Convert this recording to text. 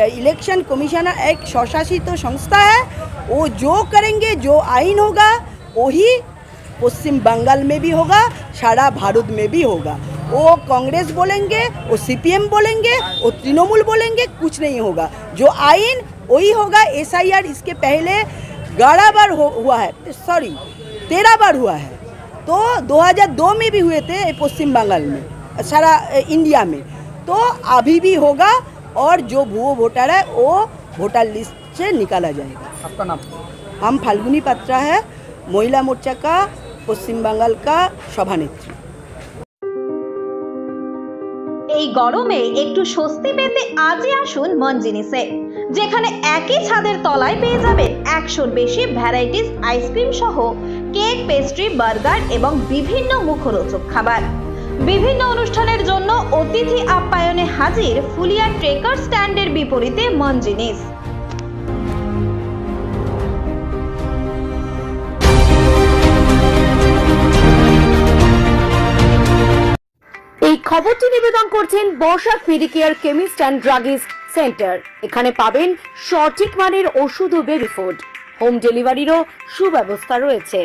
Election commissioner एक स्वशासित संस्था है, वो जो करेंगे, जो आइन होगा वही पश्चिम बंगाल में भी होगा, सारा भारत में भी होगा। वो कांग्रेस बोलेंगे, वो सीपीएम बोलेंगे, वो तृणमूल बोलेंगे, कुछ नहीं होगा। जो आइन वही होगा। एसआईआर इसके पहले 11 बार हुआ है, सॉरी 13 बार हुआ है। तो 2002 में भी हुए थे पश्चिम बंगाल में, सारा इंडिया में। तो अभी भी होगा और जो भुआ वोटर है वो वोटर लिस्ट से निकाला जाएगा। आपका नाम? हम फाल्गुनी पात्रा है, महिला मोर्चा का पश्चिम बंगाल का सभानेत्री। এই গরমে একটু স্বস্তি পেতে আজই আসুন মন জিনিসে, যেখানে একই ছাদের তলায় পেয়ে যাবেন 100-র বেশি ভ্যারাইটিস আইসক্রিম সহ কেক, পেস্ট্রি, বার্গার এবং বিভিন্ন মুখরোচক খাবার। বিভিন্ন অনুষ্ঠানের জন্য অতিথি আপ্যায়নে হাজির ফুলিয়া ট্রেকার স্ট্যান্ডের বিপরীতে মন জিনিস। এই খবরটি নিবেদন করছেন Barsha medicare chemist and druggist centre. এখানে পাবেন সঠিক মানের ওষুধ ও বেবি ফুড। হোম ডেলিভারিরও সুব্যবস্থা রয়েছে।